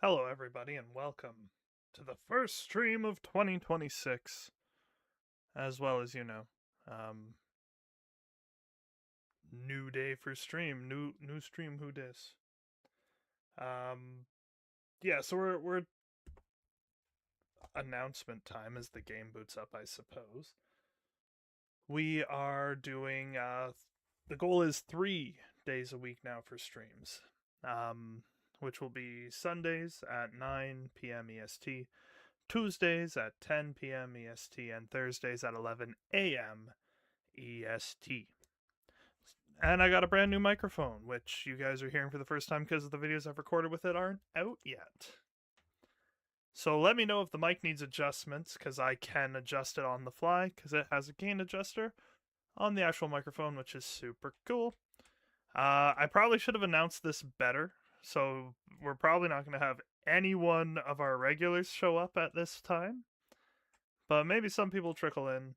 Hello, everybody, and welcome to the first stream of 2026. As well as um, new day for stream, new stream. Who dis? Um, yeah. So we're announcement time as the game boots up, I suppose. We are doing. The goal is 3 days a week now for streams. Which will be Sundays at 9 p.m. EST, Tuesdays at 10 p.m. EST, and Thursdays at 11 a.m. EST. And I got a brand new microphone, which you guys are hearing for the first time because the videos I've recorded with it aren't out yet. So let me know if the mic needs adjustments, because I can adjust it on the fly, because it has a gain adjuster on the actual microphone, which is super cool. I probably should have announced this better, so we're probably not going to have any one of our regulars show up at this time. But maybe some people trickle in,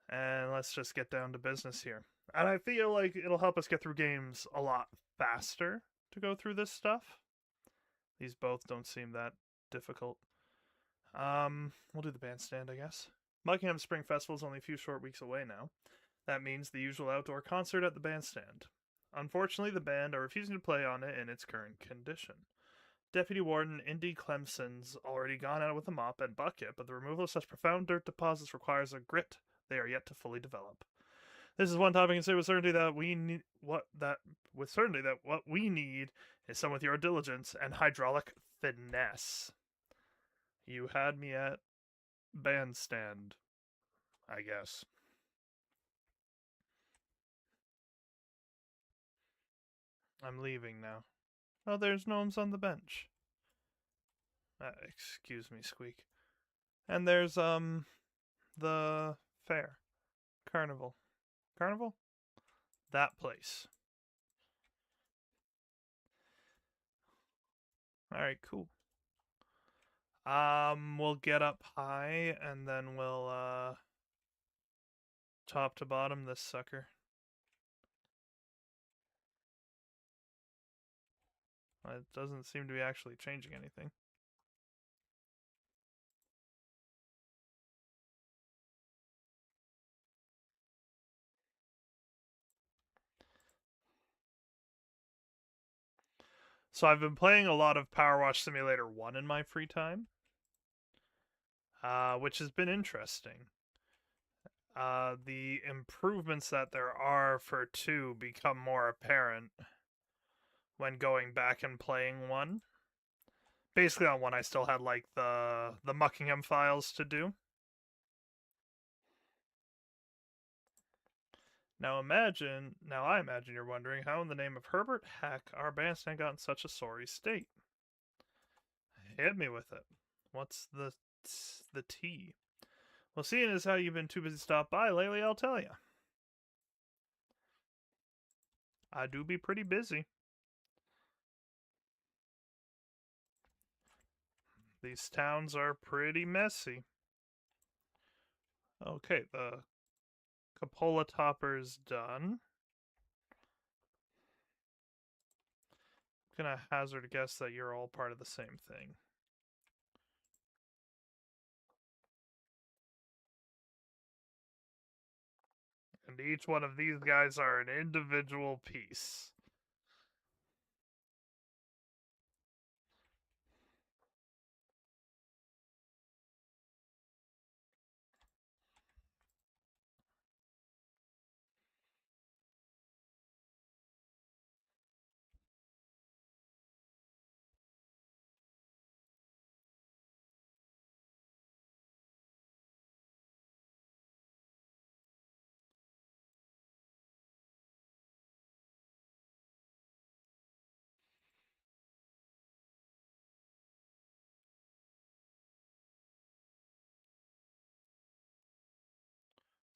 and let's just get down to business here. And I feel like it'll help us get through games a lot faster to go through this stuff. These both don't seem that difficult. We'll do the bandstand, I guess. Buckingham Spring Festival is only a few short weeks away now. That means the usual outdoor concert at the bandstand. Unfortunately, the band are refusing to play on it in its current condition. Deputy Warden Indy Clemson's already gone out with a mop and bucket, but the removal of such profound dirt deposits requires a grit they are yet to fully develop. This is one topic I can say with certainty that we need what we need is someone with your diligence and hydraulic finesse. You had me at bandstand, I guess. I'm leaving now. Oh, there's gnomes on the bench. Excuse me, Squeak. And there's the fair. Carnival. Carnival? That place. Alright, cool. We'll get up high and then we'll top to bottom this sucker. It doesn't seem to be actually changing anything. So I've been playing a lot of PowerWash Simulator 1 in my free time, which has been interesting. The improvements that there are for 2 become more apparent when going back and playing 1. Basically on 1 I still had like the Muckingham files to do. Now I imagine you're wondering how in the name of Herbert Heck our bandstand got in such a sorry state. Hit me with it. What's the tea? Well, seeing as how you've been too busy to stop by lately, I'll tell you. I do be pretty busy. These towns are pretty messy. Okay, the cupola topper's done. I'm gonna hazard a guess that you're all part of the same thing. And each one of these guys are an individual piece.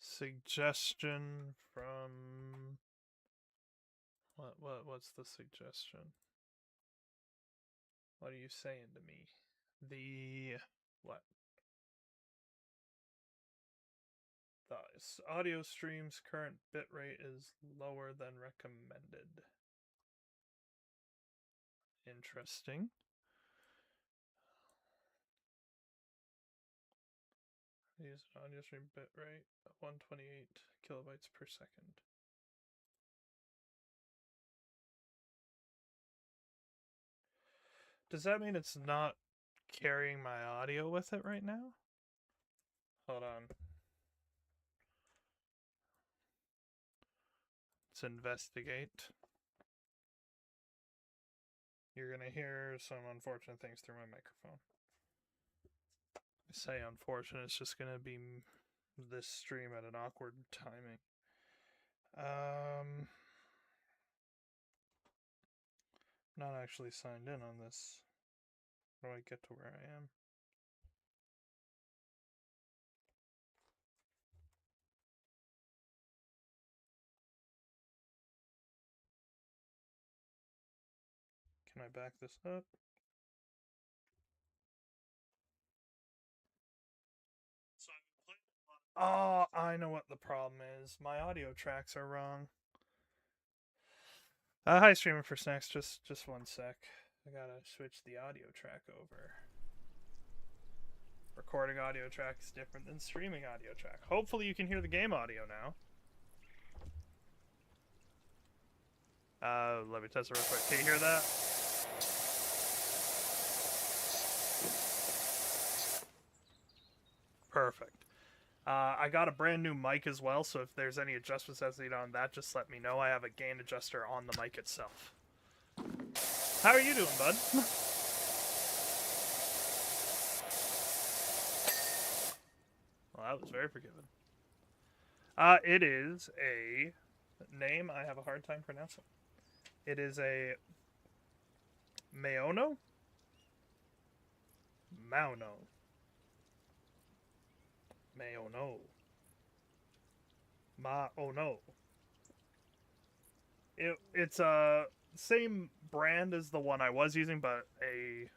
Suggestion from what's the suggestion? What are you saying to me? The what? The audio stream's current bitrate is lower than recommended. Interesting. Use an audio stream bitrate of 128 kilobytes per second. Does that mean it's not carrying my audio with it right now? Hold on. Let's investigate. You're gonna hear some unfortunate things through my microphone. I say unfortunate, it's just gonna be this stream at an awkward timing. Not actually signed in on this. How do I get to where I am? Can I back this up? Oh, I know what the problem is. My audio tracks are wrong. Hi, streaming for snacks. Just one sec. I gotta switch the audio track over. Recording audio track is different than streaming audio track. Hopefully you can hear the game audio now. Let me test it real quick. Can you hear that? Perfect. I got a brand new mic as well, so if there's any adjustments that's needed on that, just let me know. I have a gain adjuster on the mic itself. How are you doing, bud? Well, that was very forgiving. It is a name I have a hard time pronouncing. It is a Mauno? Mauno. Maono. Ma-oh-no. It's a same brand as the one I was using, but a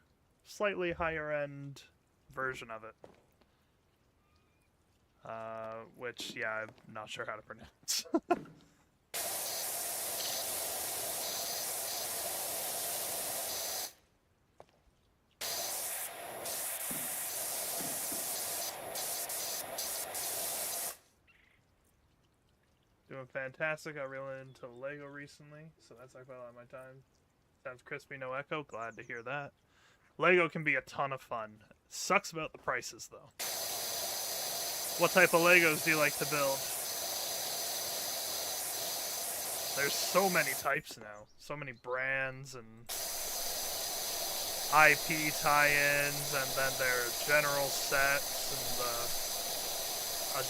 slightly higher end version of it. Which, yeah, I'm not sure how to pronounce. Doing fantastic. I really into Lego recently, so that's like a lot of my time. Sounds crispy, no echo. Glad to hear that. Lego can be a ton of fun. Sucks about the prices, though. What type of Legos do you like to build? There's so many types now. So many brands and IP tie-ins, and then there are general sets and the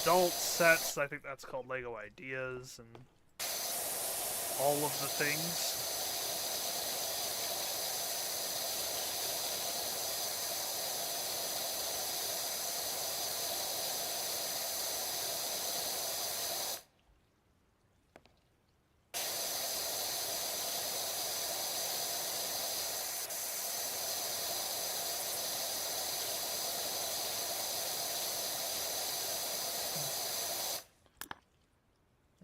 adult sets. I think that's called Lego Ideas, and all of the things.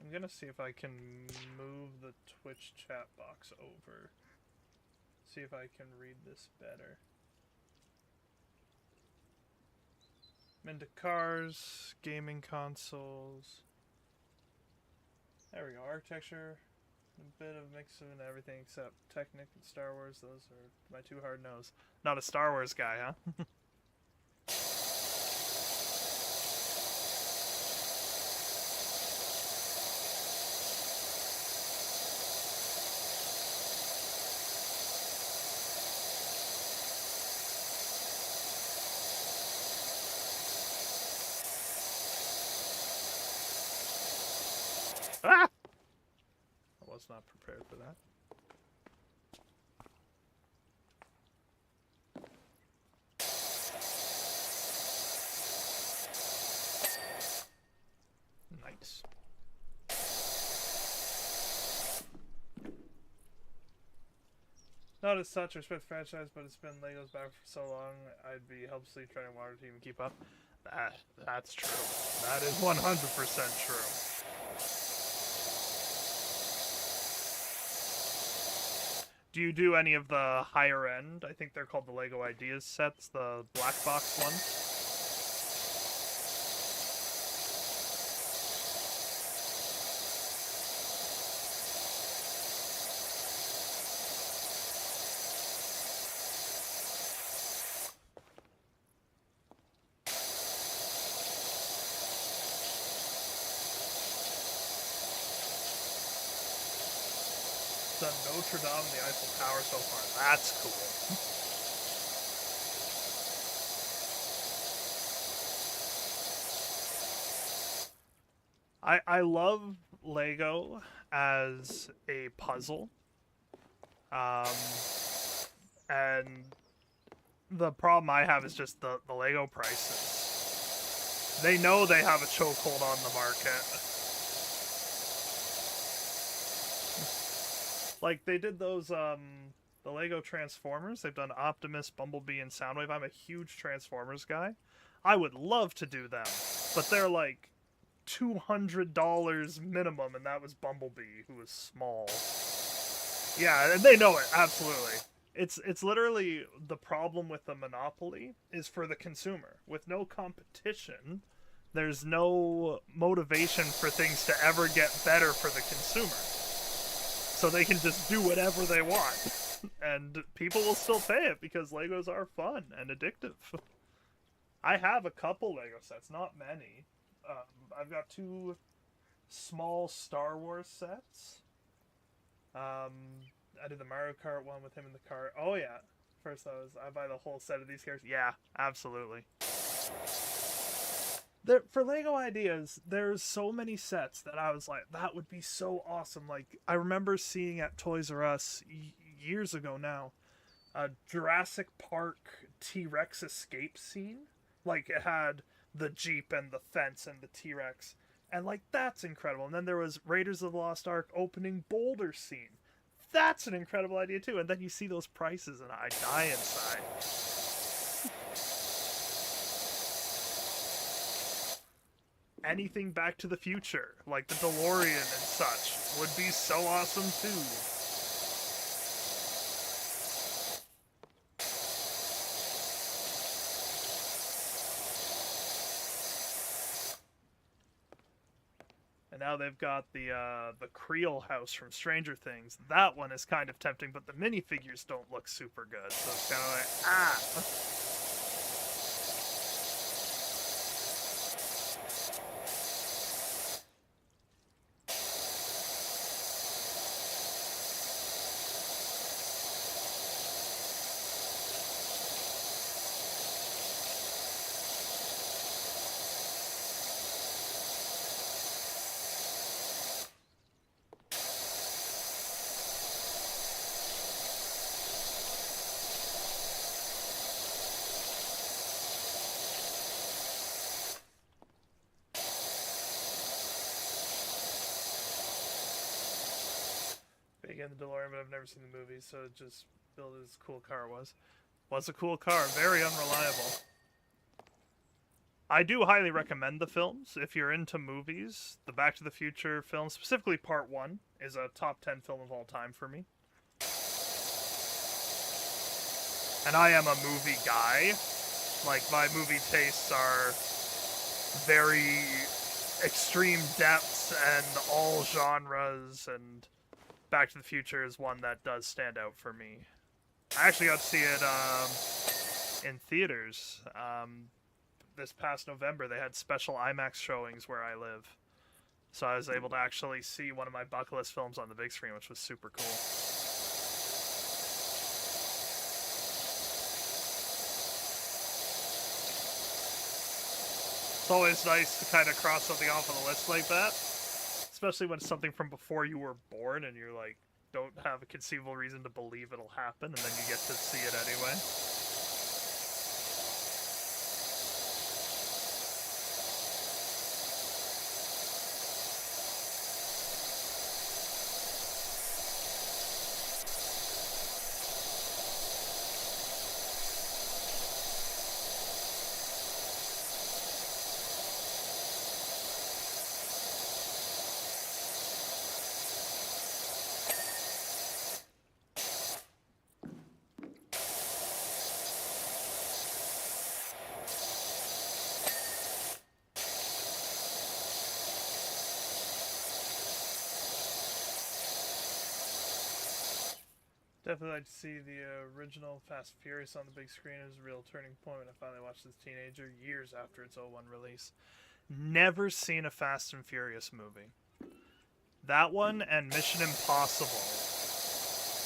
I'm gonna see if I can move the Twitch chat box over. See if I can read this better. I'm into cars, gaming consoles. There we go, architecture. A bit of mix of everything except Technic and Star Wars. Those are my two hard no's. Not a Star Wars guy, huh? Ah! I was not prepared for that. Nice. Not as such respect the franchise, but it's been Lego's back for so long, I'd be helplessly trying to water to even keep up. That's true. That is 100% true. Do you do any of the higher end? I think they're called the Lego Ideas sets, the black box ones. done Notre Dame and the Eiffel Tower so far. That's cool. I love Lego as a puzzle. And the problem I have is just the Lego prices. They know they have a chokehold on the market. Like, they did those, the Lego Transformers. They've done Optimus, Bumblebee, and Soundwave. I'm a huge Transformers guy. I would love to do them, but they're like $200 minimum, and that was Bumblebee, who was small. Yeah, and they know it, absolutely. It's literally the problem with the monopoly is for the consumer. With no competition, there's no motivation for things to ever get better for the consumer. So they can just do whatever they want. And people will still pay it because Legos are fun and addictive. I have a couple Lego sets, not many. I've got 2 small Star Wars sets. I did the Mario Kart one with him in the cart. Oh yeah. First I buy the whole set of these characters. Yeah, absolutely. For Lego ideas, there's so many sets that I was like, that would be so awesome. Like, I remember seeing at Toys R Us years ago now, a Jurassic Park T-Rex escape scene. Like, it had the Jeep and the fence and the T-Rex. And, like, that's incredible. And then there was Raiders of the Lost Ark opening boulder scene. That's an incredible idea, too. And then you see those prices, and I die inside. Anything Back to the Future, like the DeLorean and such, would be so awesome, too. And now they've got the Creole house from Stranger Things. That one is kind of tempting, but the minifigures don't look super good, so it's kind of like, ah. Again, the DeLorean, but I've never seen the movie, so just build as cool car was. Was a cool car, very unreliable. I do highly recommend the films. If you're into movies, the Back to the Future film, specifically Part 1, is a top 10 film of all time for me. And I am a movie guy. Like, my movie tastes are very extreme depths and all genres, and Back to the Future is one that does stand out for me. I actually got to see it in theaters. This past November, they had special IMAX showings where I live. So I was able to actually see one of my bucket list films on the big screen, which was super cool. It's always nice to kind of cross something off on the list like that. Especially when it's something from before you were born and you're like, don't have a conceivable reason to believe it'll happen, and then you get to see it anyway. Definitely like to see the original Fast and Furious on the big screen. It was a real turning point when I finally watched this teenager years after its 01 release. Never seen a Fast and Furious movie. That one and Mission Impossible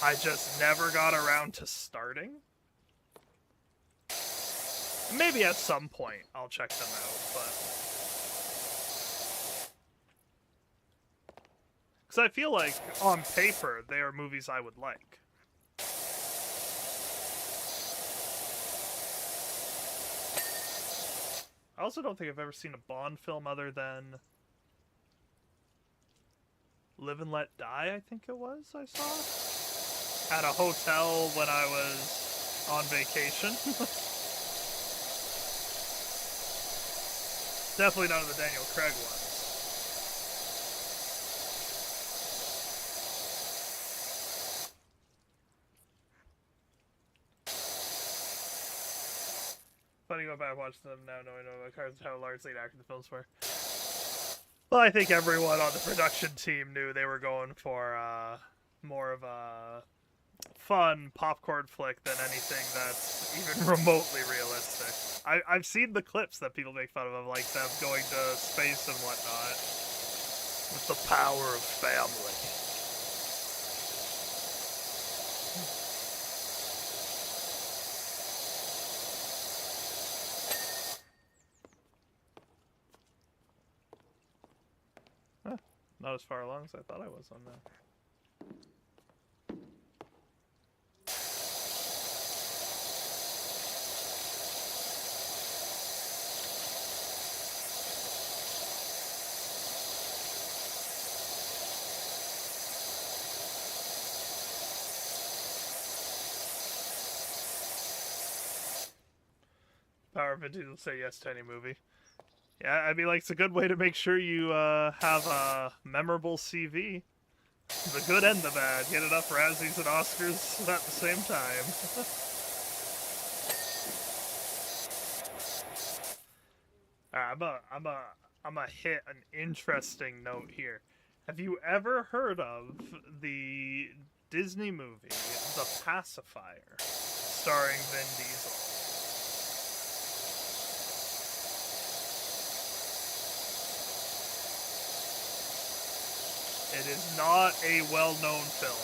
I just never got around to starting. Maybe at some point I'll check them out, but... Because I feel like, on paper, they are movies I would like. I also don't think I've ever seen a Bond film other than Live and Let Die, I think it was, I saw. At a hotel when I was on vacation. Definitely none of the Daniel Craig ones. Funny go back and watch them now knowing about cars and how large lead actor the films were. Well, I think everyone on the production team knew they were going for more of a fun popcorn flick than anything that's even remotely realistic. I've seen the clips that people make fun of like them going to space and whatnot. With the power of family. Huh, not as far along as I thought I was on that. Power of Vin will say yes to any movie. Yeah, I mean, like, it's a good way to make sure you have a memorable CV. The good and the bad. Get enough Razzies and Oscars at the same time. I'm gonna hit an interesting note here. Have you ever heard of the Disney movie The Pacifier, starring Vin Diesel? It is not a well-known film.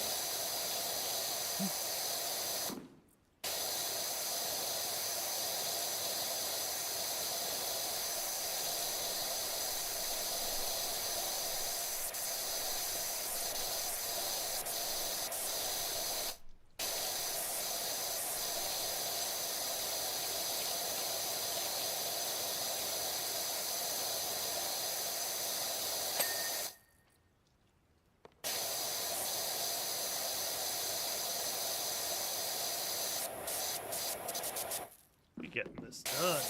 We getting this done.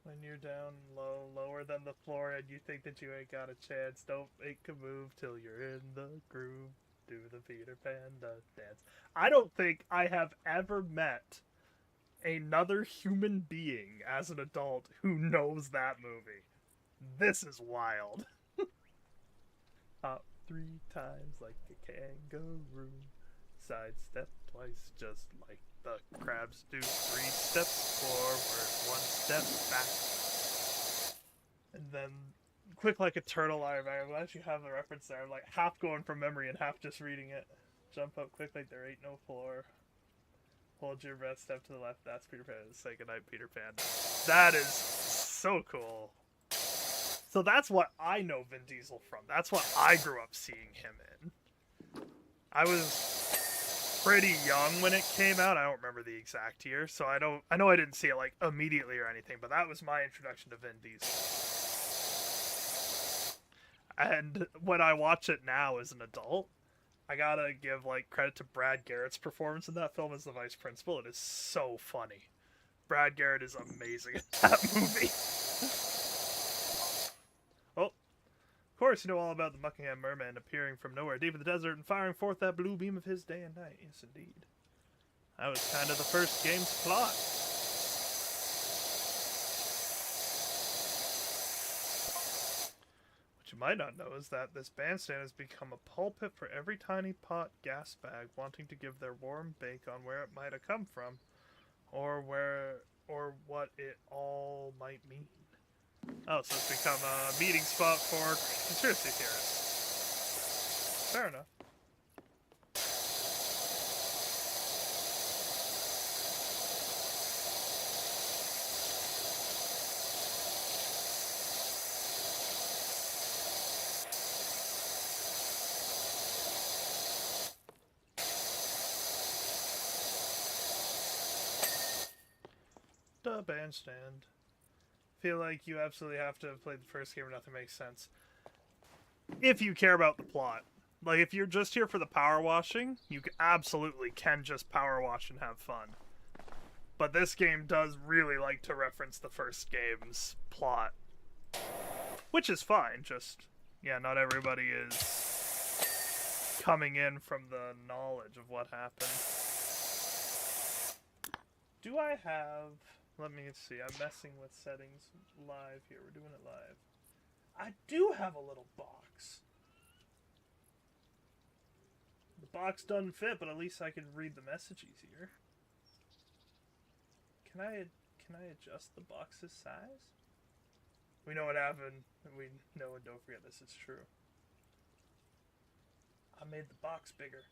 When you're down low, lower than the floor, and you think that you ain't got a chance, don't make a move till you're in the groove. Do the Peter Panda dance. I don't think I have ever met another human being as an adult who knows that movie. This is wild. Hop 3 times like a kangaroo. Sidestep twice just like the crabs do. 3 steps forward, 1 step back. And then quick like a turtle. I'm glad you have the reference there. I'm like half going from memory and half just reading it. Jump up quick like there ain't no floor. Hold your breath, step to the left. That's Peter Pan. Say goodnight, Peter Pan. That is so cool. So that's what I know Vin Diesel from. That's what I grew up seeing him in. I was pretty young when it came out. I don't remember the exact year, so I know I didn't see it like immediately or anything, but that was my introduction to Vin Diesel. And when I watch it now as an adult, I gotta give like credit to Brad Garrett's performance in that film as the vice principal. It is so funny. Brad Garrett is amazing in that movie. Well, of course you know all about the Buckingham Merman appearing from nowhere deep in the desert and firing forth that blue beam of his day and night. Yes, indeed. That was kind of the first game's plot. What you might not know is that this bandstand has become a pulpit for every tiny pot gas bag wanting to give their warm bake on where it might have come from, or what it all might mean. Oh, so it's become a meeting spot for conspiracy theorists. Fair enough. The bandstand. Feel like you absolutely have to have played the first game or nothing makes sense. If you care about the plot. Like, if you're just here for the power washing, you absolutely can just power wash and have fun. But this game does really like to reference the first game's plot. Which is fine, just, yeah, not everybody is coming in from the knowledge of what happened. Do I have... Let me see, I'm messing with settings live here. We're doing it live. I do have a little box. The box doesn't fit, but at least I can read the message easier. Can I adjust the box's size? We know what happened. We know and don't forget this is true. I made the box bigger.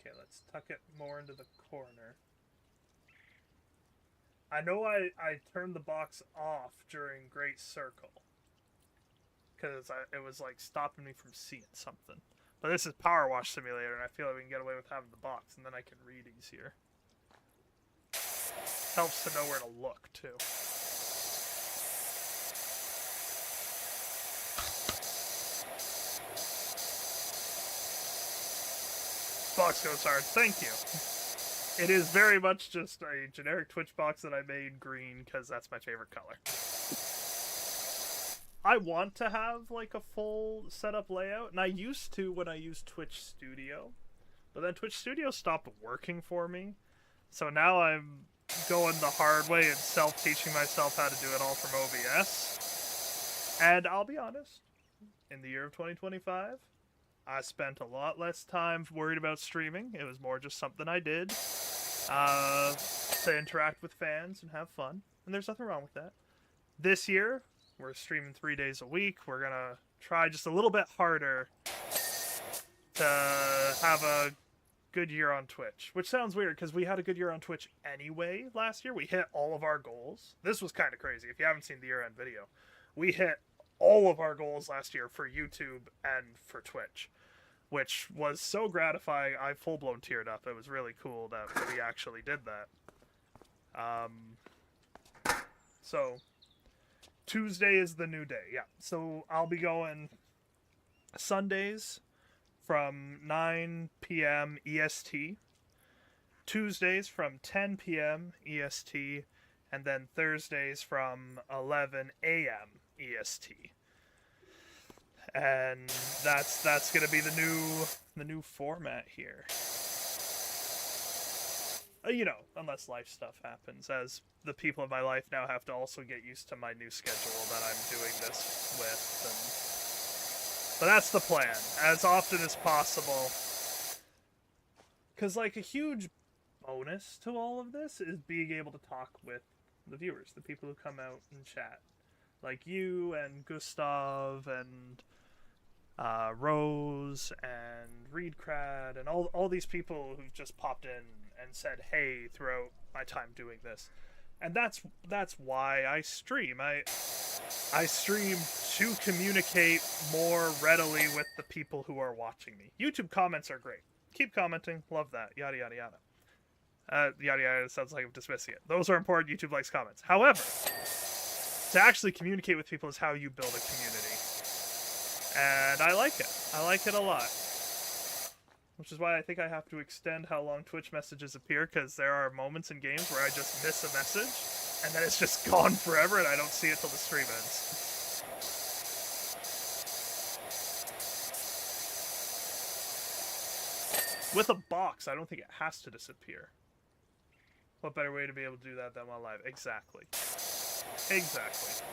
Okay, let's tuck it more into the corner. I know I turned the box off during Great Circle. Because it was like stopping me from seeing something. But this is PowerWash Simulator, and I feel like we can get away with having the box, and then I can read easier. Helps to know where to look, too. Box goes hard. Thank you. It is very much just a generic Twitch box that I made green because that's my favorite color. I want to have like a full setup layout, and I used to when I used Twitch Studio, but then Twitch Studio stopped working for me, so now I'm going the hard way and self-teaching myself how to do it all from OBS. And I'll be honest, in the year of 2025, I spent a lot less time worried about streaming. It was more just something I did to interact with fans and have fun. And there's nothing wrong with that. This year, we're streaming 3 days a week. We're going to try just a little bit harder to have a good year on Twitch. Which sounds weird because we had a good year on Twitch anyway last year. We hit all of our goals. This was kind of crazy. If you haven't seen the year-end video, we hit all of our goals last year for YouTube and for Twitch, which was so gratifying. I full-blown teared up. It was really cool that we actually did that. So, Tuesday is the new day, yeah. So, I'll be going Sundays from 9 p.m. EST, Tuesdays from 10 p.m. EST, and then Thursdays from 11 a.m. EST. And that's gonna be the new format here. You know, unless life stuff happens, as the people in my life now have to also get used to my new schedule that I'm doing this with. But that's the plan, as often as possible. Because, like, a huge bonus to all of this is being able to talk with the viewers, the people who come out and chat. Like you and Gustav and Rose and Reedcrad and all these people who've just popped in and said hey throughout my time doing this. And that's why I stream. I stream to communicate more readily with the people who are watching me. YouTube comments are great. Keep commenting. Love that. Yada, yada, yada. Yada, yada sounds like I'm dismissing it. Those are important. YouTube likes comments. However, to actually communicate with people is how you build a community. And I like it. I like it a lot. Which is why I think I have to extend how long Twitch messages appear, because there are moments in games where I just miss a message, and then it's just gone forever, and I don't see it till the stream ends. With a box, I don't think it has to disappear. What better way to be able to do that than while live? Exactly. Exactly.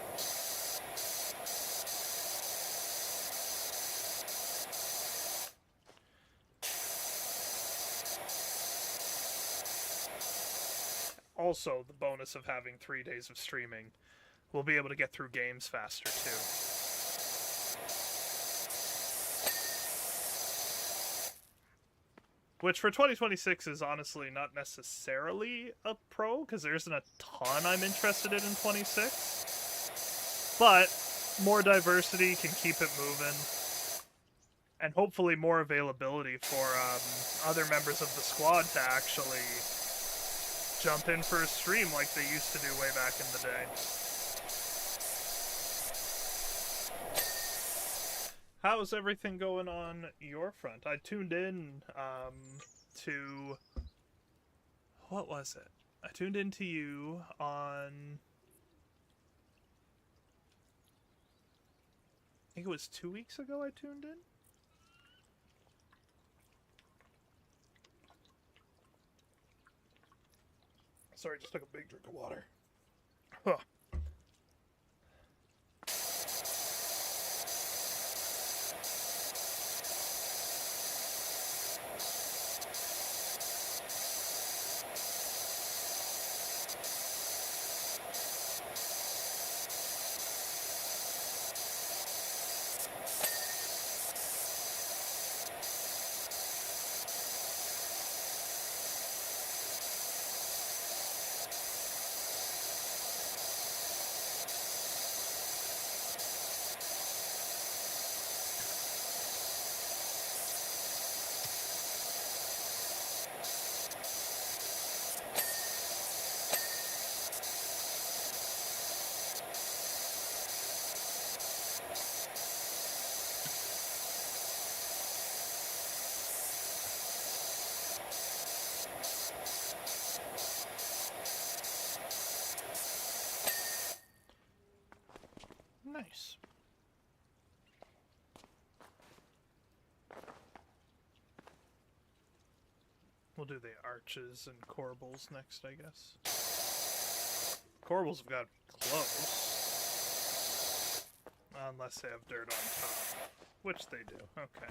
Also, the bonus of having 3 days of streaming, we'll be able to get through games faster, too. Which, for 2026, is honestly not necessarily a pro, because there isn't a ton I'm interested in 26. But more diversity can keep it moving. And hopefully more availability for other members of the squad to actually jump in for a stream like they used to do way back in the day. How's everything going on your front? I tuned in to... What was it? I tuned in to you on... I think it was 2 weeks ago I tuned in? Sorry, just took a big drink of water. Huh. Nice. We'll do the arches and corbels next, I guess. Corbels have got to be close. Unless they have dirt on top. Which they do. Okay.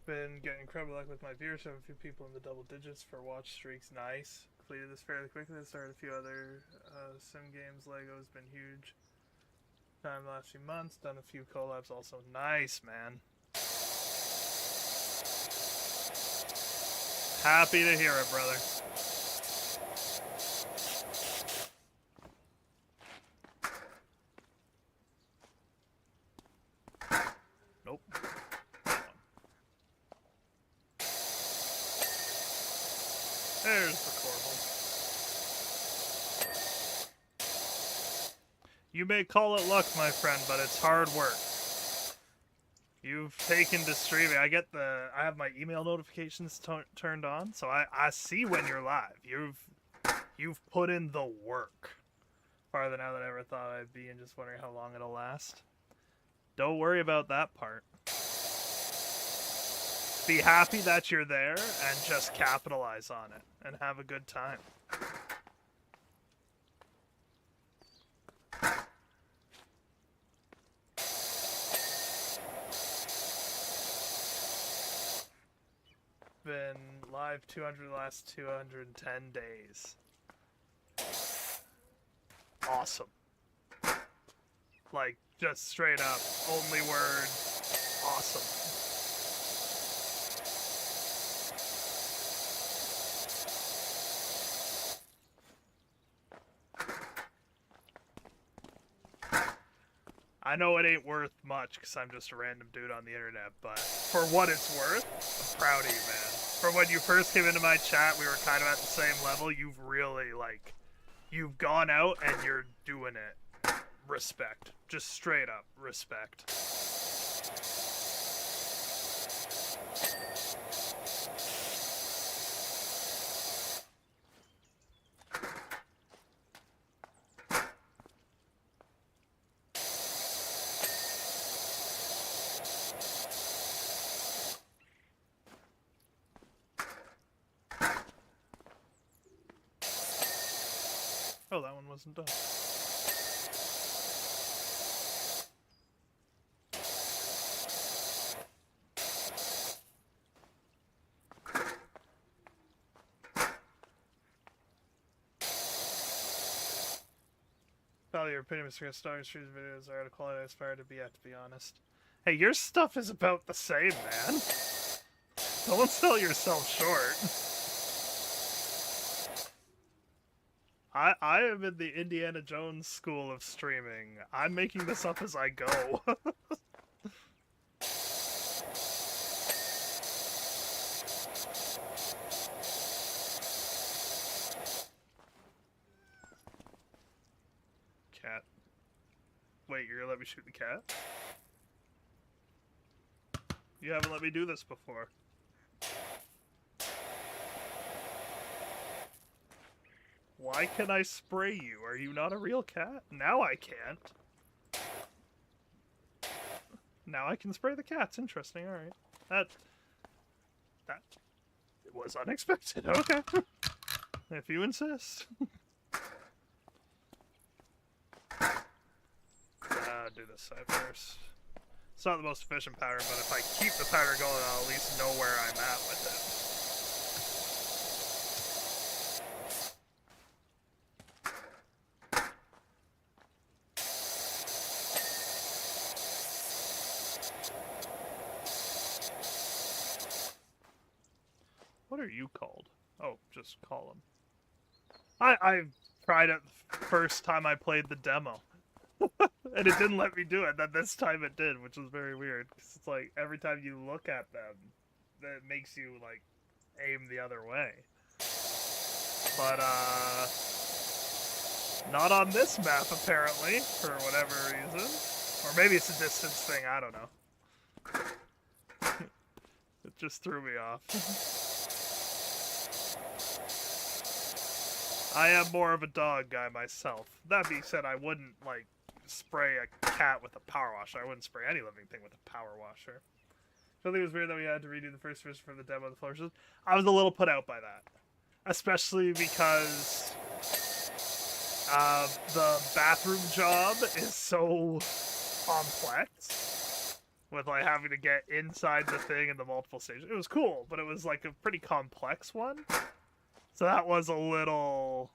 Been getting incredible luck with my viewers. I have a few people in the double digits for watch streaks. Nice. Completed this fairly quickly. Started a few other sim games. Lego's been huge. Time the last few months. Done a few collabs also. Nice, man. Happy to hear it, brother. Nope. There's the corbel. You may call it luck, my friend, but it's hard work. You've taken to streaming. I have my email notifications turned on, so I see when you're live. You've put in the work. Farther now than I ever thought I'd be, and just wondering how long it'll last. Don't worry about that part. Be happy that you're there and just capitalize on it and have a good time. Been live 200 the last 210 days. Awesome. Like, just straight up, only word, awesome. I know it ain't worth much because I'm just a random dude on the internet, but for what it's worth, I'm proud of you, man. From when you first came into my chat, we were kind of at the same level. You've really, like, you've gone out and you're doing it. Respect. Just straight up respect. Oh, that one wasn't done. Value your opinion, Mr. Star Stream's videos are the quality I aspire to be honest. Hey, your stuff is about the same, man. Don't sell yourself short. I am in the Indiana Jones school of streaming. I'm making this up as I go. Cat. Wait, you're gonna let me shoot the cat? You haven't let me do this before. Why can I spray you? Are you not a real cat? Now I can't. Now I can spray the cats. Interesting. Alright. That it was unexpected. Okay. If you insist. Do this side first. It's not the most efficient powder, but if I keep the powder going, I'll at least know where I'm at with it. What are you called? Oh, just call them. I tried it the first time I played the demo. And it didn't let me do it. Then this time it did, which was very weird. Cause it's like every time you look at them, that makes you like aim the other way. But not on this map apparently, for whatever reason. Or maybe it's a distance thing. I don't know. It just threw me off. I am more of a dog guy myself. That being said, I wouldn't like spray a cat with a power washer. I wouldn't spray any living thing with a power washer. I think it was weird that we had to redo the first version for the demo of the flourishes. I was a little put out by that. Especially because the bathroom job is so complex. With like having to get inside the thing and the multiple stages. It was cool, but it was like a pretty complex one. So that was a little...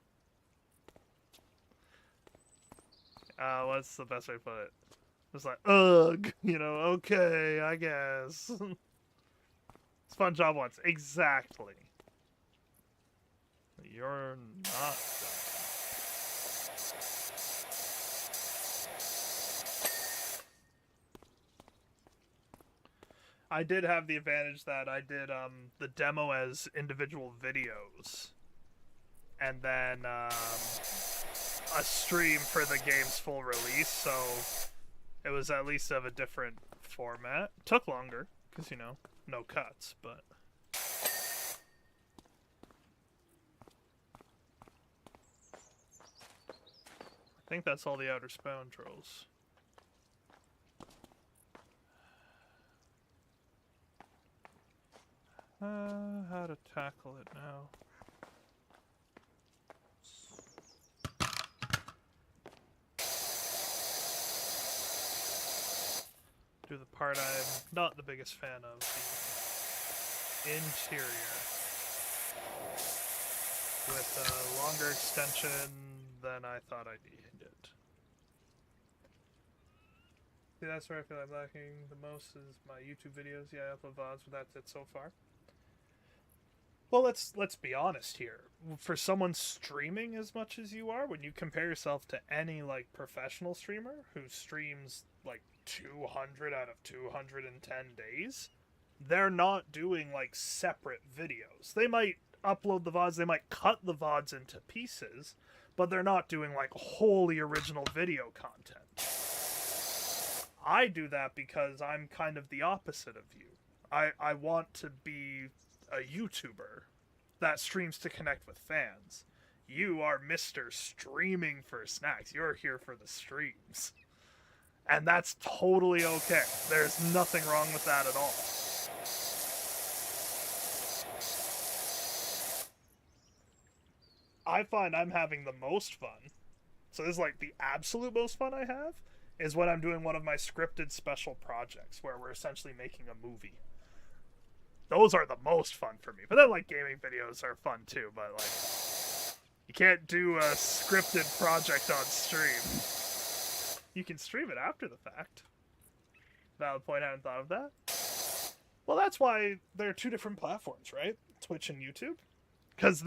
what's the best way to put it? It was like, ugh, you know, okay, I guess. It's a fun job once. Exactly. You're not done. I did have the advantage that I did the demo as individual videos. And then a stream for the game's full release, so it was at least of a different format. Took longer, because, you know, no cuts, but... I think that's all the outer spawn trolls. How to tackle it now. Do the part I'm not the biggest fan of, the interior. With a longer extension than I thought I needed. See, that's where I feel I'm lacking the most is my YouTube videos. Yeah, I upload VODs, but that's it so far. Well, let's be honest here. For someone streaming as much as you are, when you compare yourself to any like professional streamer who streams like 200 out of 210 days, they're not doing like separate videos. They might upload the VODs, they might cut the VODs into pieces, but they're not doing like wholly original video content. I do that because I'm kind of the opposite of you. I want to be a YouTuber that streams to connect with fans. You are Mr. Streaming for Snacks. You're here for the streams. And that's totally okay. There's nothing wrong with that at all. I find I'm having the most fun. So this is like the absolute most fun I have is when I'm doing one of my scripted special projects where we're essentially making a movie. Those are the most fun for me. But then, like, gaming videos are fun, too. But, like, you can't do a scripted project on stream. You can stream it after the fact. Valid point, I hadn't thought of that. Well, that's why there are two different platforms, right? Twitch and YouTube. Because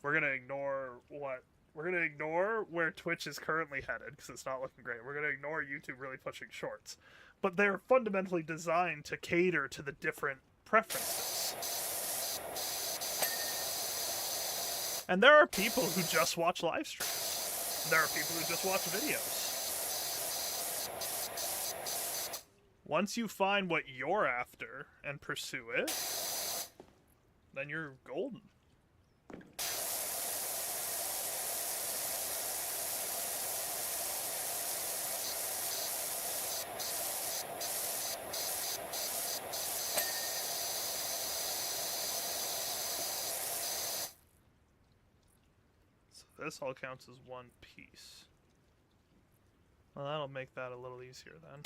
we're going to ignore what... We're going to ignore where Twitch is currently headed, because it's not looking great. We're going to ignore YouTube really pushing shorts. But they're fundamentally designed to cater to the different preferences. And there are people who just watch live streams. There are people who just watch videos. Once you find what you're after and pursue it, then you're golden. This all counts as one piece. Well, that'll make that a little easier then.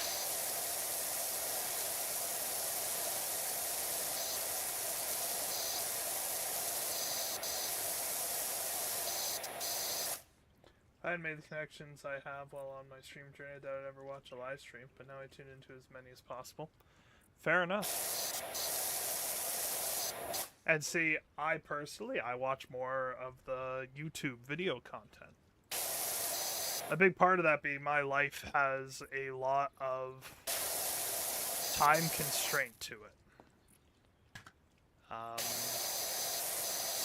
I had made the connections I have while on my stream journey. I doubt I'd ever watch a live stream, but now I tune into as many as possible. Fair enough. And see, I personally watch more of the YouTube video content. A big part of that being my life has a lot of time constraint to it.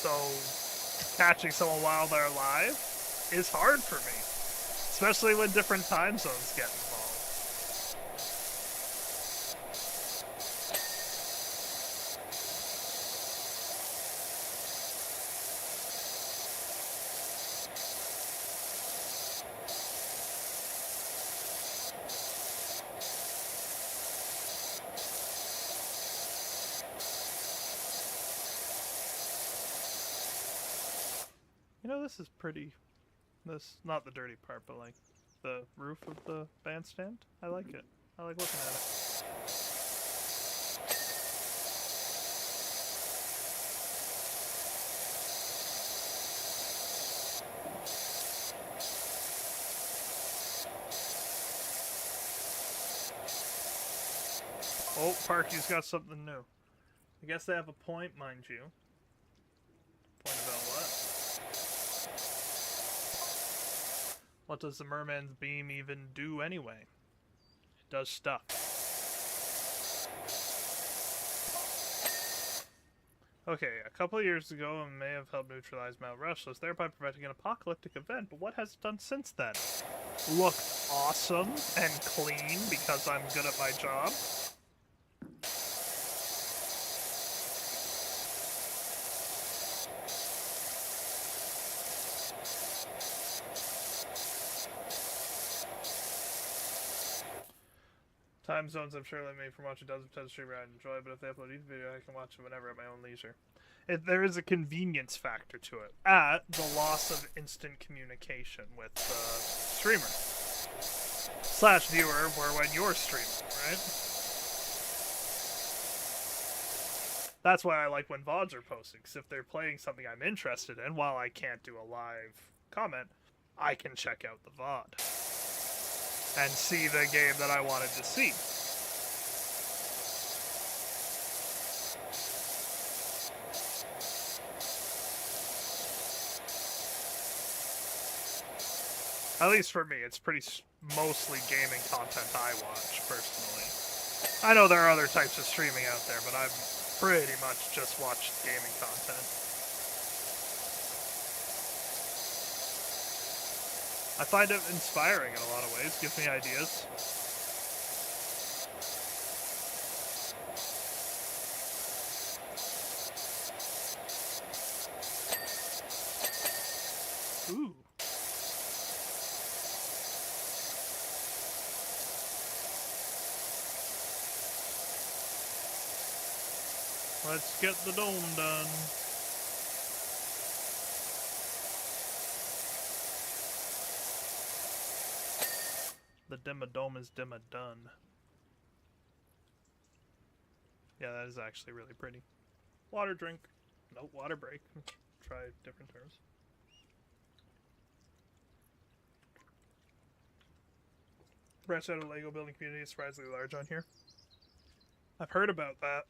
So catching someone while they're live is hard for me, especially when different time zones get involved. You know, this is pretty. This, not the dirty part, but like the roof of the bandstand. I like it. I like looking at it. Oh, Parky's got something new. I guess they have a point, mind you. Point about what? What does the merman's beam even do anyway? It does stuff. Okay, a couple of years ago it may have helped neutralize Mount Rushmore, thereby preventing an apocalyptic event, but what has it done since then? Look awesome and clean because I'm good at my job? Time zones I'm sure limit me from watching dozens of times streamer I enjoy, but if they upload each video I can watch it whenever at my own leisure. There is a convenience factor to it, at the loss of instant communication with the streamer. / viewer, where when you're streaming, right? That's why I like when VODs are posted, because if they're playing something I'm interested in, while I can't do a live comment, I can check out the VOD. and see the game that I wanted to see. At least for me, it's mostly gaming content I watch, personally. I know there are other types of streaming out there, but I've pretty much just watched gaming content. I find it inspiring in a lot of ways, gives me ideas. Ooh. Let's get the dome done. The dimma dome is dimma done. Yeah, that is actually really pretty. Water drink. No, water break. Try different terms. Branch out of Lego building community is surprisingly large on here. I've heard about that.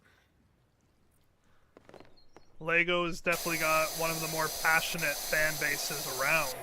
Lego has definitely got one of the more passionate fan bases around.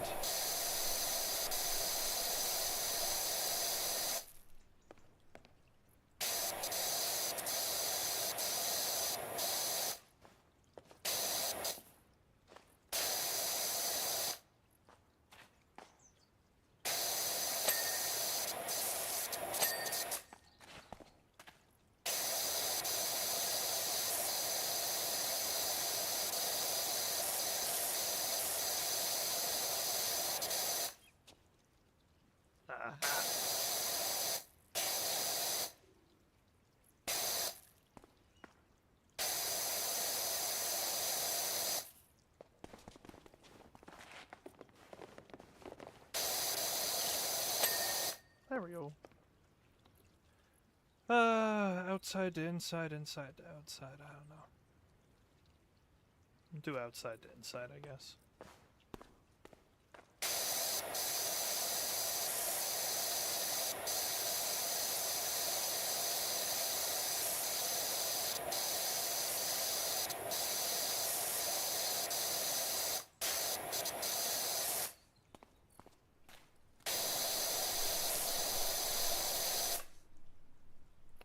There we go. Outside to inside, inside to outside. I don't know. Do outside to inside, I guess.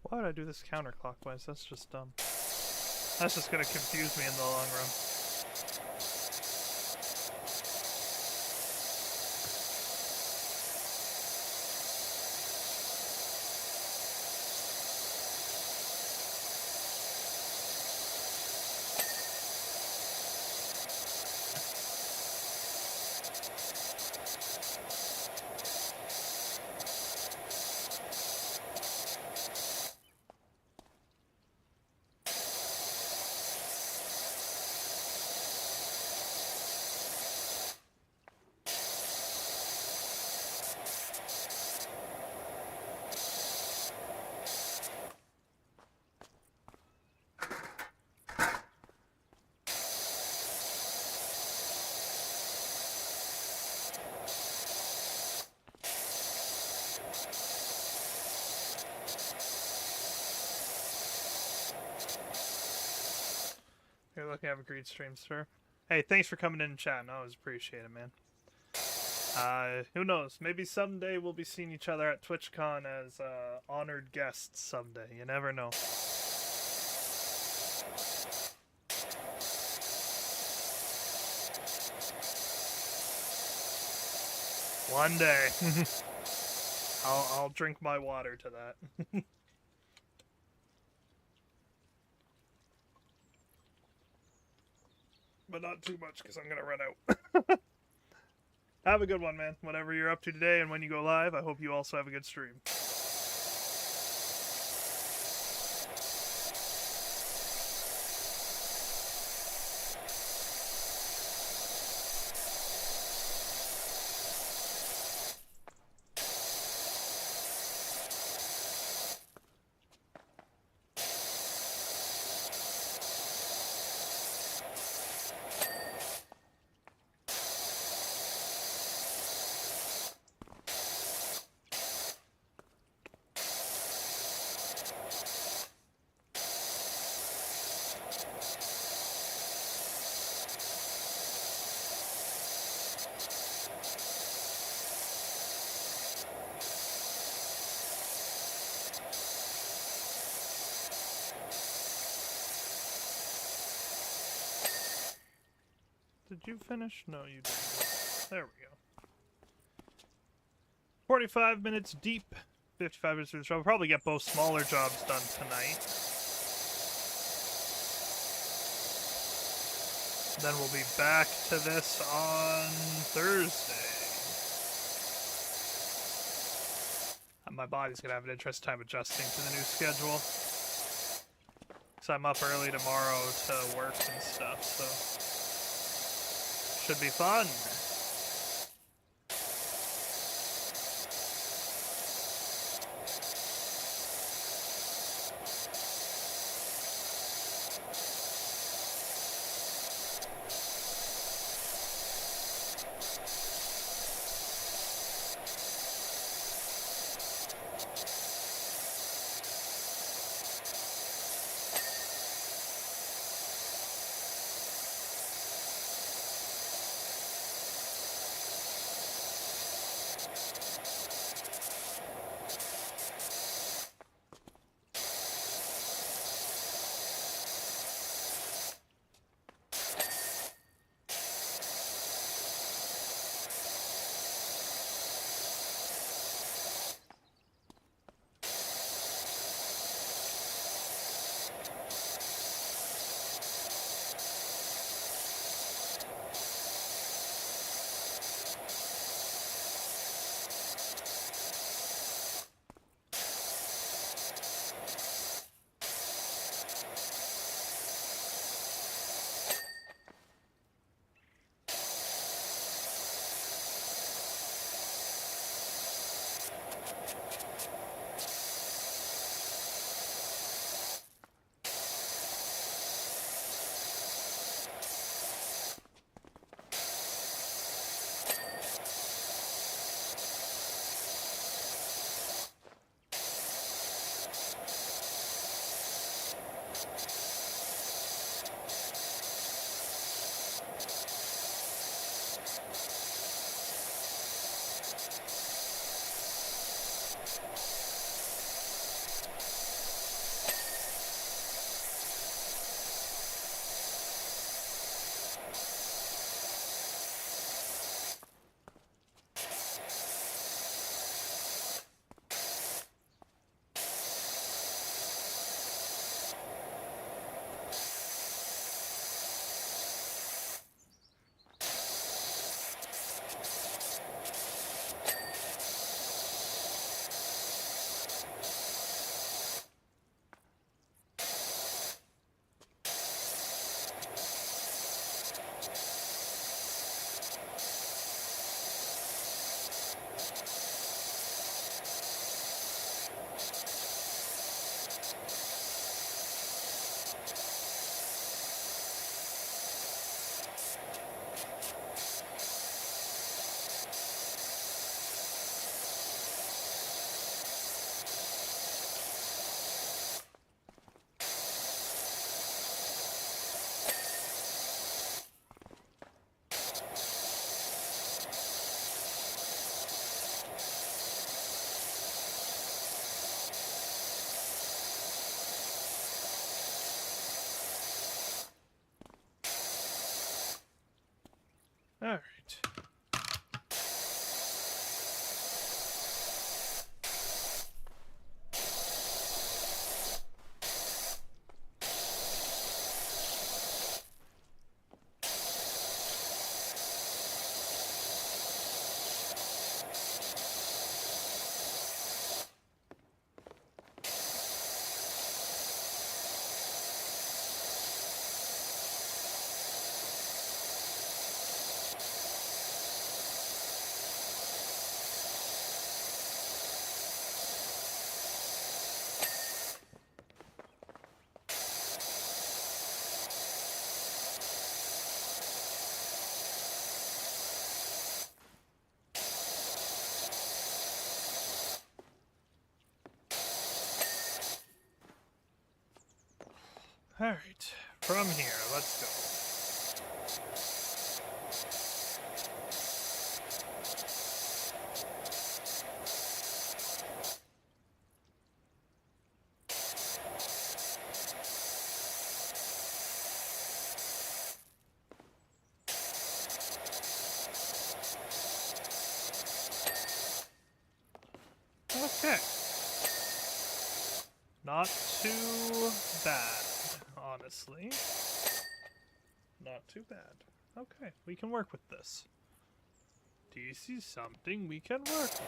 Why would I do this counterclockwise? That's just dumb. That's just gonna confuse me in the long run. You're lucky I have a great stream, sir. Hey, thanks for coming in and chatting. I always appreciate it, man. Who knows? Maybe someday we'll be seeing each other at TwitchCon as honored guests someday. You never know. One day. I'll drink my water to that. But not too much because I'm going to run out. Have a good one, man. Whatever you're up to today and when you go live, I hope you also have a good stream. Did you finish? No, you didn't. There we go. 45 minutes deep. 55 minutes through the show. We'll probably get both smaller jobs done tonight. Then we'll be back to this on Thursday. My body's going to have an interesting time adjusting to the new schedule. Because I'm up early tomorrow to work and stuff, so... should be fun. Alright, from here, let's go. Okay. Not too bad, honestly. Not too bad. Okay, we can work with this. Do you see something we can work with?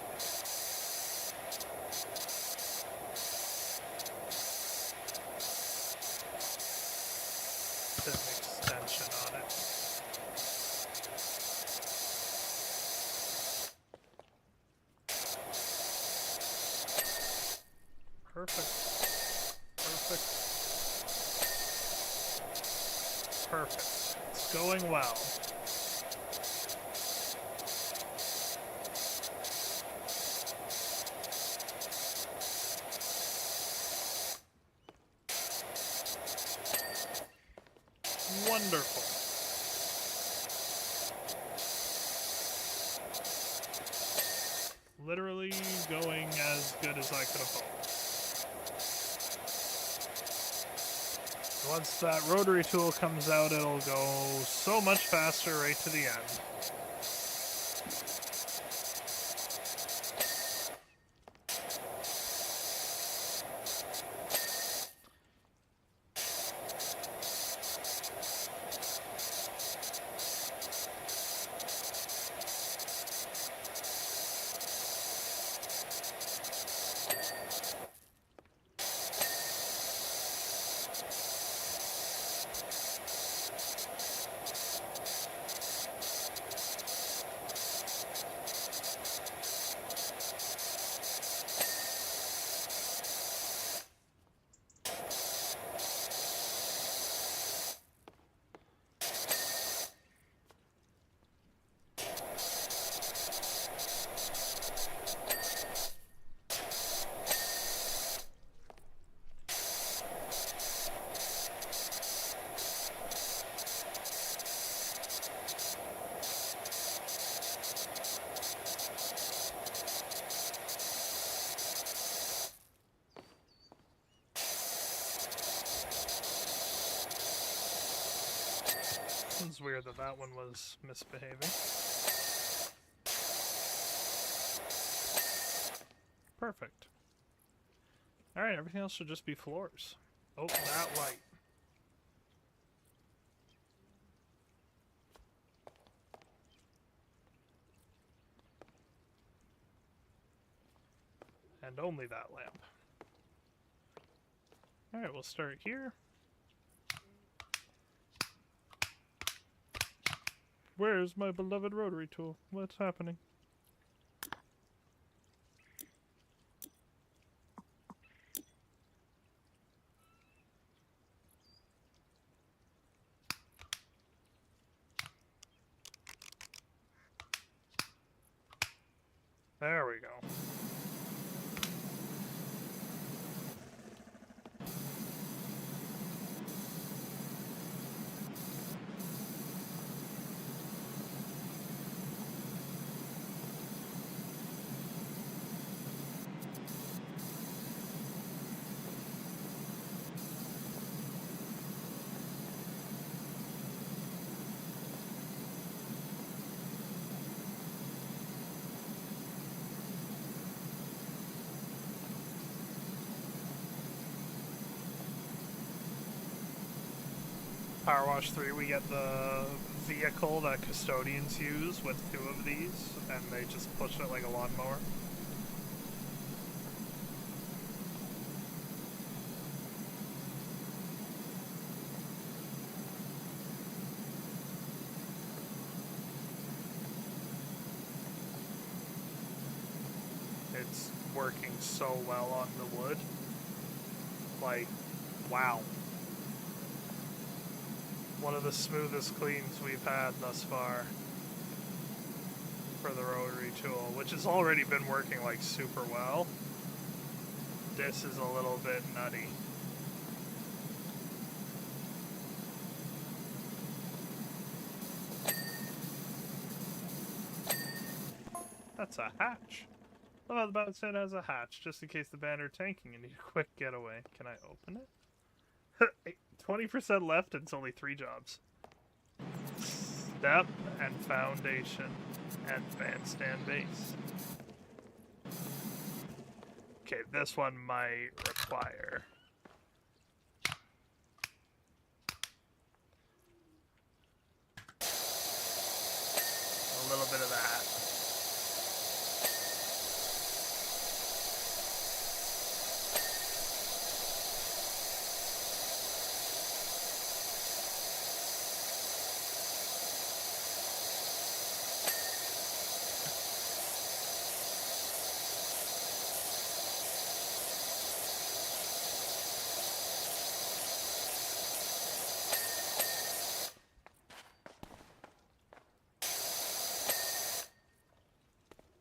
Put an extension on it. Perfect. Perfect. Perfect. It's going well. Wonderful. Literally going as good as I could have hoped. Once that rotary tool comes out, it'll go so much faster right to the end. It's weird that that one was misbehaving. Perfect. Alright, everything else should just be floors. Oh, that light. And only that lamp. Alright, we'll start here. Where's my beloved rotary tool? What's happening? There we go. PowerWash 3, we get the vehicle that custodians use with 2 of these, and they just push it like a lawnmower. It's working so well on the wood. Like, wow. One of the smoothest cleans we've had thus far for the rotary tool, which has already been working like super well. This is a little bit nutty. That's a hatch. Well, the boat set has a hatch, just in case the band are tanking and need a quick getaway. Can I open it? 20% left, and it's only 3 jobs. Step and foundation and bandstand base. Okay, this one might require a little bit of that.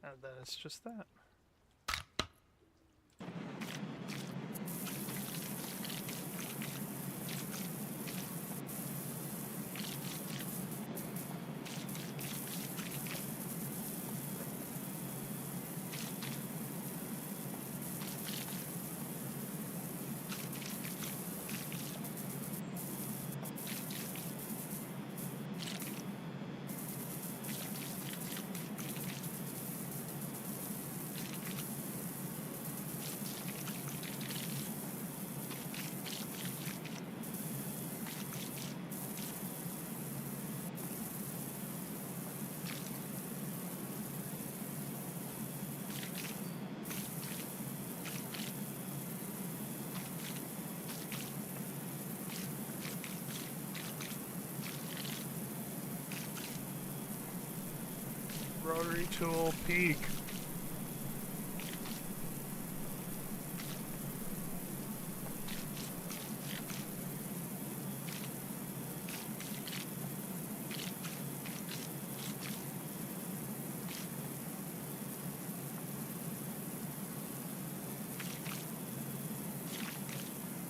And then it's just that. Rotary tool peak.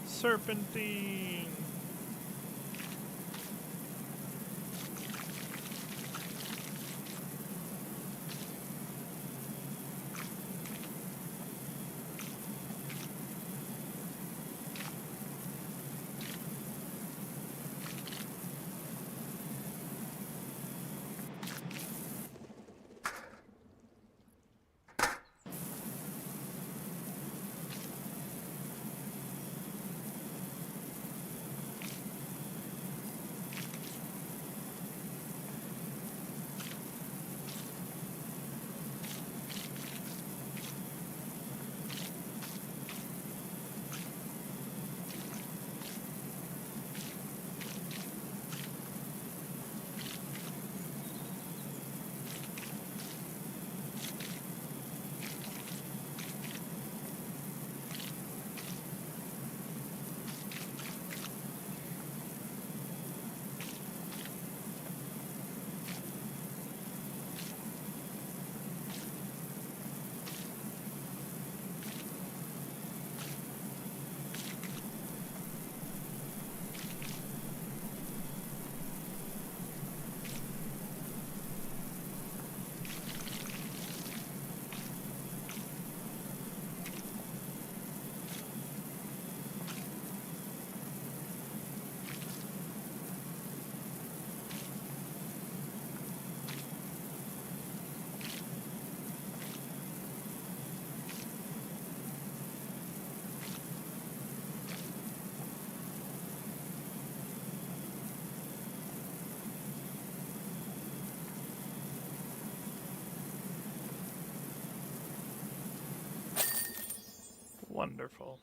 Serpentine. Wonderful.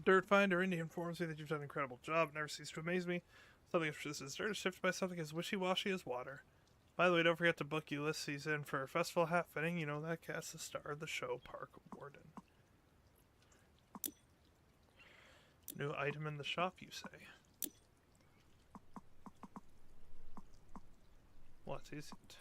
Dirt Finder India informs me that you've done an incredible job. It never ceases to amaze me. Something as persistent as dirt is shifted by something as wishy-washy as water. By the way, don't forget to book Ulysses in for a festival hat fitting. You know that cat's the star of the show, Park Warden. New item in the shop, you say? What is it?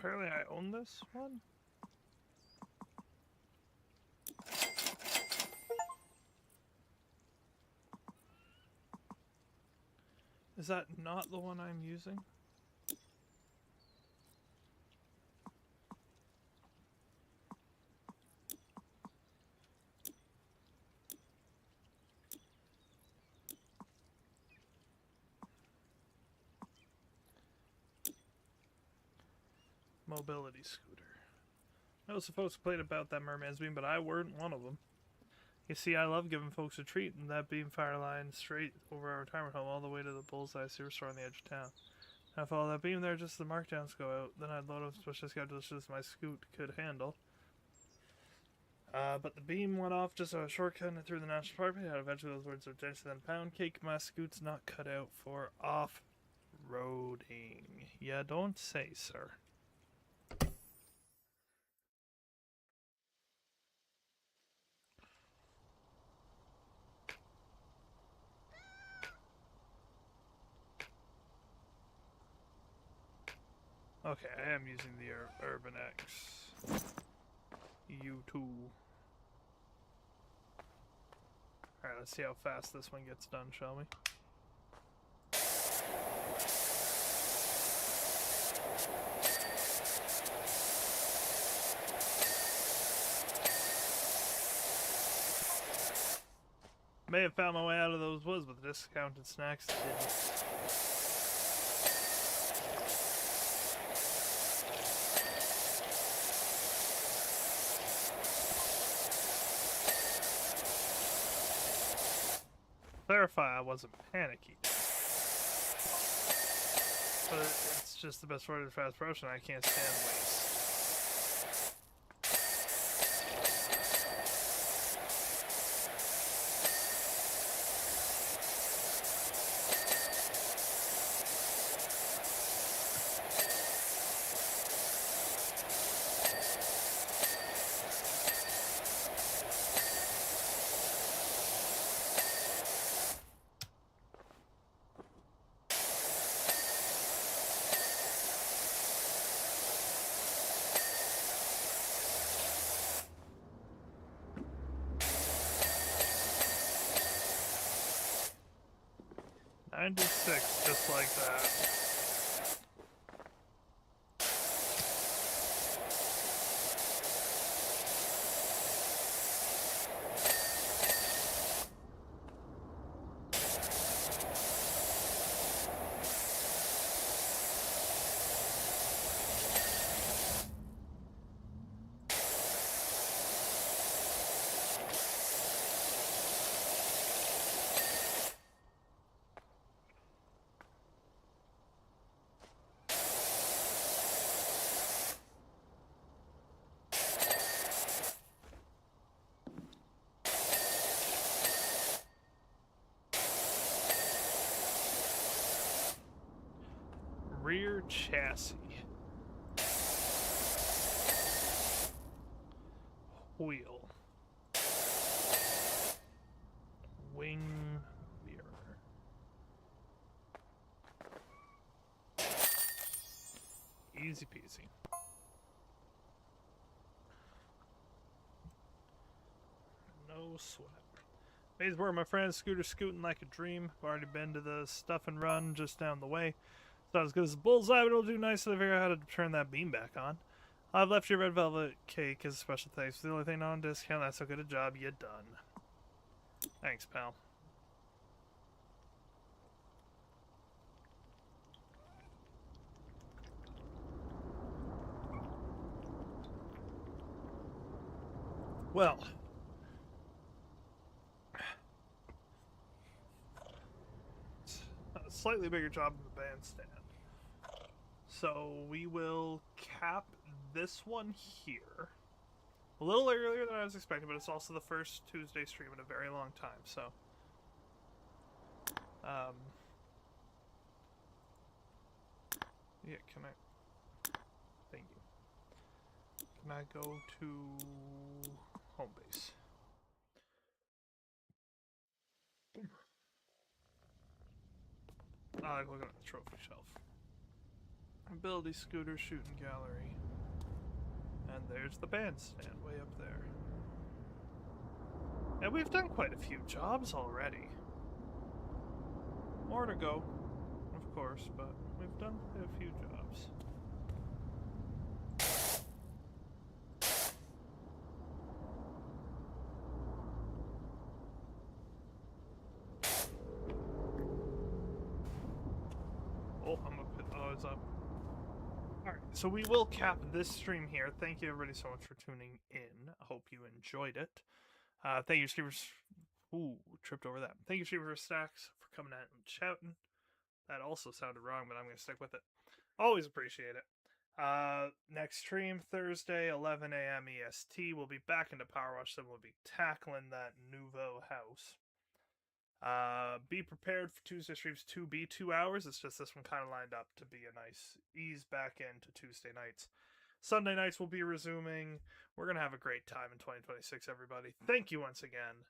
apparently I own this one. Is that not the one I'm using? Mobility scooter. I know some folks played about that merman's beam, but I weren't one of them. You see, I love giving folks a treat, and that beam fire line straight over our retirement home all the way to the Bullseye Superstore on the edge of town. I follow that beam there just as the markdowns go out. Then I'd load up special schedules as my scoot could handle. But the beam went off just a shortcut through the national park. I had eventually those words of Jason and pound cake. My scoot's not cut out for off-roading. Yeah, don't say, sir. Okay, I am using the Urban X. You too. Alright, let's see how fast this one gets done, shall we? May have found my way out of those woods, but the discounted snacks didn't. Clarify, I wasn't panicky. But it's just the best word of fast approach, and I can't stand waste. .96, just like that. Rear chassis. Wheel. Wing mirror. Easy peasy. No sweat. Maysboro, my friend, scooter scooting like a dream. I've already been to the stuff and run just down the way. It's not as good as the Bullseye, but it'll do nice to figure out how to turn that beam back on. I've left your red velvet cake as a special thanks. The only thing not on discount, that's so good a job you done. Thanks, pal. Well, a slightly bigger job in the bandstand. So we will cap this one here. A little earlier than I was expecting, but it's also the first Tuesday stream in a very long time, so. Yeah, can I? Thank you. Can I go to home base? I like looking at the trophy shelf. Ability scooter shooting gallery. And there's the bandstand way up there. And we've done quite a few jobs already. More to go, of course, but we've done quite a few jobs. Oh, it's up. Alright, so we will cap this stream here. Thank you everybody so much for tuning in. I hope you enjoyed it. Thank you, streamers. Ooh, tripped over that. Thank you, streamers Stacks, for coming out and shouting. That also sounded wrong, but I'm going to stick with it. Always appreciate it. Next stream, Thursday, 11 a.m. EST. We'll be back into PowerWash Simulator. We'll be tackling that nouveau house. Be prepared for Tuesday streams to be 2 hours. It's just this one kind of lined up to be a nice ease back into Tuesday nights. Sunday nights will be resuming. We're going to have a great time in 2026, everybody. Thank you once again.